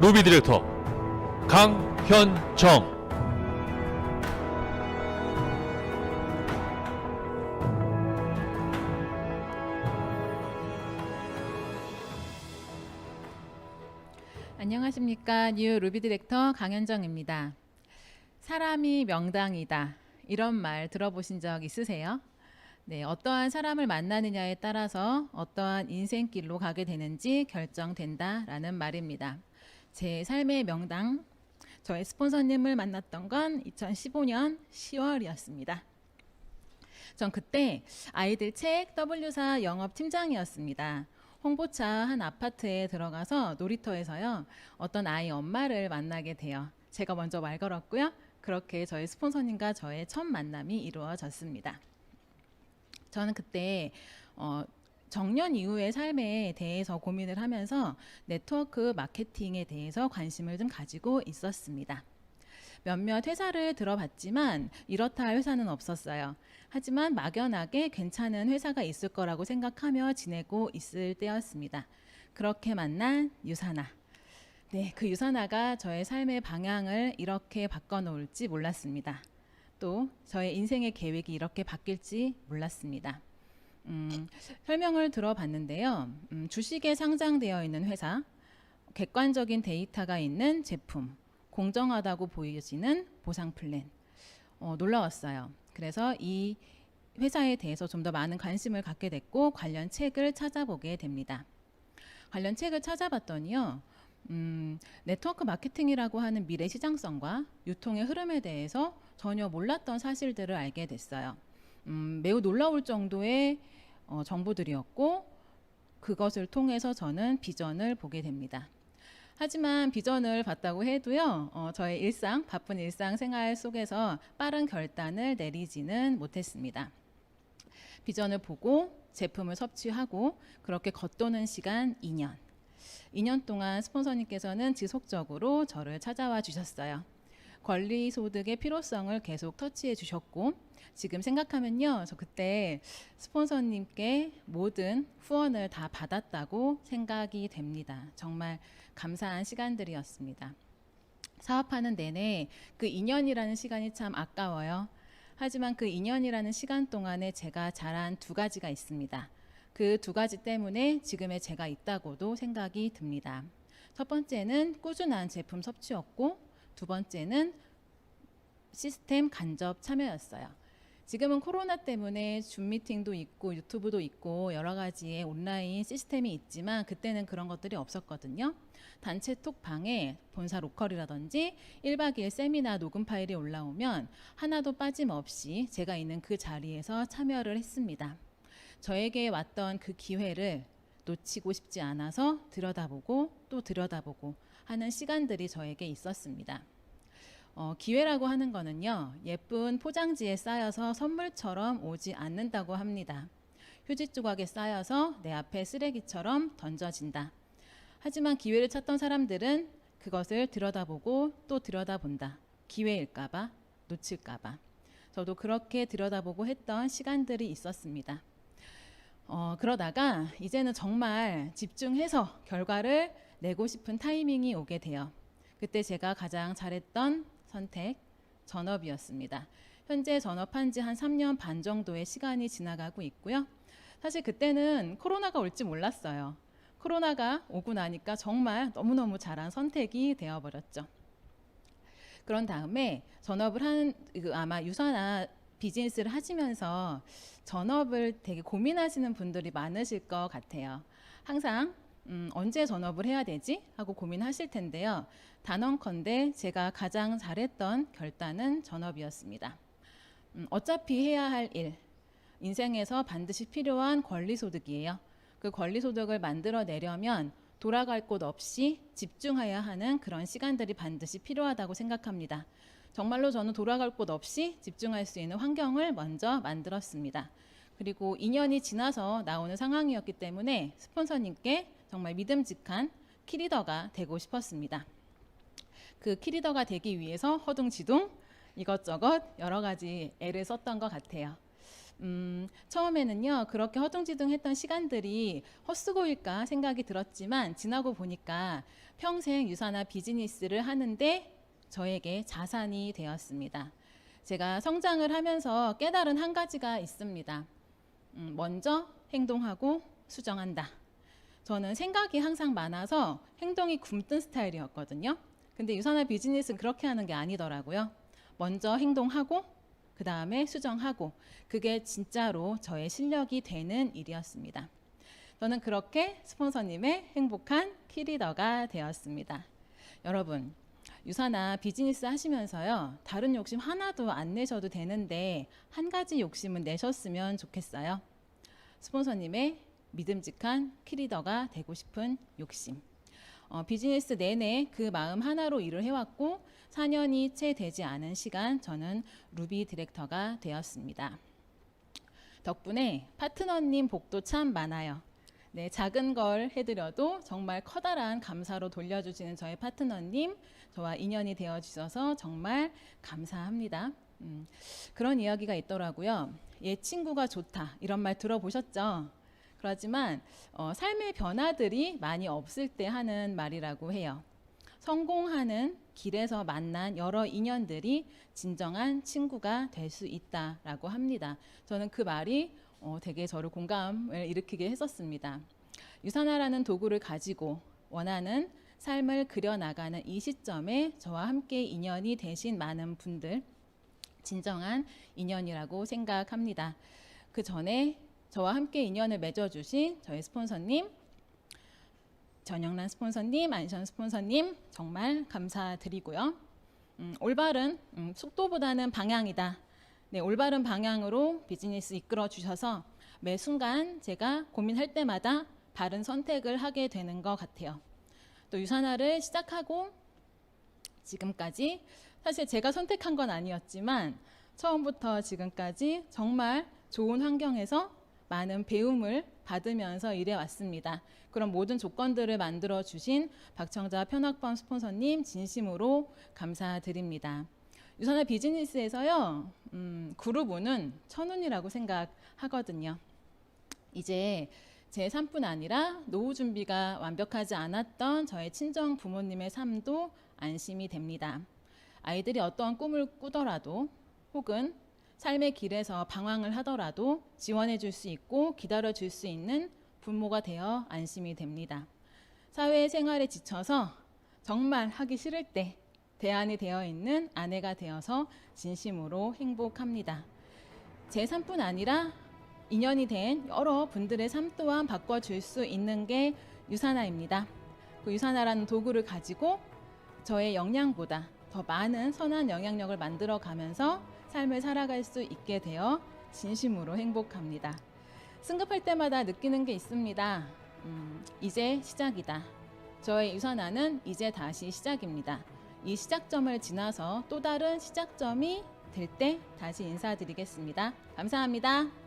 로비 디렉터 강현정. 안녕하십니까. 뉴 루비 디렉터 강현정입니다. 사람이 명당이다. 이런 말 들어보신 적 있으세요? 네, 어떠한 사람을 만나느냐에 따라서 어떠한 인생길로 가게 되는지 결정된다라는 말입니다. 제 삶의 명당, 저의 스폰서님을 만났던 건 2015년 10월이었습니다. 전 그때 아이들 책 W사 영업팀장이었습니다. 홍보차 한 아파트에 들어가서 놀이터에서요, 어떤 아이 엄마를 만나게 돼요. 제가 먼저 말 걸었고요. 그렇게 저희 스폰서님과 저의 첫 만남이 이루어졌습니다. 저는 그때 정년 이후의 삶에 대해서 고민을 하면서 네트워크 마케팅에 대해서 관심을 좀 가지고 있었습니다. 몇몇 회사를 들어봤지만 이렇다 할 회사는 없었어요. 하지만 막연하게 괜찮은 회사가 있을 거라고 생각하며 지내고 있을 때였습니다. 그렇게 만난 유사나. 네, 그 유사나가 저의 삶의 방향을 이렇게 바꿔놓을지 몰랐습니다. 또 저의 인생의 계획이 이렇게 바뀔지 몰랐습니다. 설명을 들어봤는데요. 주식에 상장되어 있는 회사, 객관적인 데이터가 있는 제품, 공정하다고 보여지는 보상 플랜. 놀라웠어요. 그래서 이 회사에 대해서 좀 더 많은 관심을 갖게 됐고 관련 책을 찾아보게 됩니다. 관련 책을 찾아봤더니요. 네트워크 마케팅이라고 하는 미래 시장성과 유통의 흐름에 대해서 전혀 몰랐던 사실들을 알게 됐어요. 매우 놀라울 정도의 정보들이었고 그것을 통해서 저는 비전을 보게 됩니다. 하지만 비전을 봤다고 해도요, 저의 일상, 바쁜 일상 생활 속에서 빠른 결단을 내리지는 못했습니다. 비전을 보고 제품을 섭취하고 그렇게 겉도는 시간 2년. 2년 동안 스폰서님께서는 지속적으로 저를 찾아와 주셨어요. 권리소득의 필요성을 계속 터치해 주셨고 지금 생각하면요, 저 그때 스폰서님께 모든 후원을 다 받았다고 생각이 됩니다. 정말 감사한 시간들이었습니다. 사업하는 내내 그 2년이라는 시간이 참 아까워요. 하지만 그 2년이라는 시간 동안에 제가 잘한 두 가지가 있습니다. 그 두 가지 때문에 지금의 제가 있다고도 생각이 듭니다. 첫 번째는 꾸준한 제품 섭취였고 두 번째는 시스템 간접 참여였어요. 지금은 코로나 때문에 줌 미팅도 있고 유튜브도 있고 여러 가지의 온라인 시스템이 있지만 그때는 그런 것들이 없었거든요. 단체 톡방에 본사 로컬이라든지 1박 2일 세미나 녹음 파일이 올라오면 하나도 빠짐없이 제가 있는 그 자리에서 참여를 했습니다. 저에게 왔던 그 기회를 놓치고 싶지 않아서 들여다보고 또 들여다보고 하는 시간들이 저에게 있었습니다. 기회라고 하는 거는요, 예쁜 포장지에 쌓여서 선물처럼 오지 않는다고 합니다. 휴지 조각에 쌓여서 내 앞에 쓰레기처럼 던져진다. 하지만 기회를 찾던 사람들은 그것을 들여다보고 또 들여다본다. 기회일까봐, 놓칠까봐. 저도 그렇게 들여다보고 했던 시간들이 있었습니다. 그러다가 이제는 정말 집중해서 결과를 내고 싶은 타이밍이 오게 돼요. 그때 제가 가장 잘했던 선택, 전업이었습니다. 현재 전업한 지 한 3년 반 정도의 시간이 지나가고 있고요. 사실 그때는 코로나가 올지 몰랐어요. 코로나가 오고 나니까 정말 너무너무 잘한 선택이 되어버렸죠. 그런 다음에 전업을 한 아마 유사나 비즈니스를 하시면서 전업을 되게 고민하시는 분들이 많으실 것 같아요. 항상 언제 전업을 해야 되지? 하고 고민하실 텐데요. 단언컨대 제가 가장 잘했던 결단은 전업이었습니다. 어차피 해야 할 일, 인생에서 반드시 필요한 권리소득이에요. 그 권리소득을 만들어내려면 돌아갈 곳 없이 집중해야 하는 그런 시간들이 반드시 필요하다고 생각합니다. 정말로 저는 돌아갈 곳 없이 집중할 수 있는 환경을 먼저 만들었습니다. 그리고 2년이 지나서 나오는 상황이었기 때문에 스폰서님께 정말 믿음직한 키리더가 되고 싶었습니다. 그 키리더가 되기 위해서 허둥지둥 이것저것 여러 가지 애를 썼던 것 같아요. 처음에는요, 그렇게 허둥지둥했던 시간들이 헛수고일까 생각이 들었지만 지나고 보니까 평생 유산화 비즈니스를 하는데 저에게 자산이 되었습니다. 제가 성장을 하면서 깨달은 한 가지가 있습니다. 먼저 행동하고 수정한다. 저는 생각이 항상 많아서 행동이 굼뜬 스타일이었거든요. 근데 유산화 비즈니스는 그렇게 하는 게 아니더라고요. 먼저 행동하고 그 다음에 수정하고, 그게 진짜로 저의 실력이 되는 일이었습니다. 저는 그렇게 스폰서님의 행복한 키리더가 되었습니다. 여러분, 유산화 비즈니스 하시면서요, 다른 욕심 하나도 안 내셔도 되는데 한 가지 욕심은 내셨으면 좋겠어요. 스폰서님의 믿음직한 키리더가 되고 싶은 욕심. 비즈니스 내내 그 마음 하나로 일을 해왔고 4년이 채 되지 않은 시간 저는 루비 디렉터가 되었습니다. 덕분에 파트너님 복도 참 많아요. 네, 작은 걸 해드려도 정말 커다란 감사로 돌려주시는 저의 파트너님, 저와 인연이 되어 주셔서 정말 감사합니다. 그런 이야기가 있더라고요. 얘 친구가 좋다, 이런 말 들어보셨죠? 그렇지만 삶의 변화들이 많이 없을 때 하는 말이라고 해요. 성공하는 길에서 만난 여러 인연들이 진정한 친구가 될 수 있다라고 합니다. 저는 그 말이 되게 저를 공감을 일으키게 했었습니다. 유산화라는 도구를 가지고 원하는 삶을 그려나가는 이 시점에 저와 함께 인연이 되신 많은 분들, 진정한 인연이라고 생각합니다. 그 전에 저와 함께 인연을 맺어주신 저희 스폰서님, 전영란 스폰서님, 안션 스폰서님 정말 감사드리고요. 올바른 속도보다는 방향이다. 네, 올바른 방향으로 비즈니스 이끌어 주셔서 매 순간 제가 고민할 때마다 바른 선택을 하게 되는 것 같아요. 또 유산화를 시작하고 지금까지 사실 제가 선택한 건 아니었지만 처음부터 지금까지 정말 좋은 환경에서 많은 배움을 받으면서 일해 왔습니다. 그런 모든 조건들을 만들어 주신 박청자 편학범 스폰서님 진심으로 감사드립니다. 유산화 비즈니스에서요, 그룹은 천운이라고 생각하거든요. 이제 제 삶뿐 아니라 노후 준비가 완벽하지 않았던 저의 친정 부모님의 삶도 안심이 됩니다. 아이들이 어떠한 꿈을 꾸더라도 혹은 삶의 길에서 방황을 하더라도 지원해 줄 수 있고 기다려 줄 수 있는 부모가 되어 안심이 됩니다. 사회생활에 지쳐서 정말 하기 싫을 때 대안이 되어 있는 아내가 되어서 진심으로 행복합니다. 제 삶뿐 아니라 인연이 된 여러 분들의 삶 또한 바꿔줄 수 있는 게 유산화입니다. 그 유산화라는 도구를 가지고 저의 역량보다 더 많은 선한 영향력을 만들어 가면서 삶을 살아갈 수 있게 되어 진심으로 행복합니다. 승급할 때마다 느끼는 게 있습니다. 이제 시작이다. 저의 유산화는 이제 다시 시작입니다. 이 시작점을 지나서 또 다른 시작점이 될 때 다시 인사드리겠습니다. 감사합니다.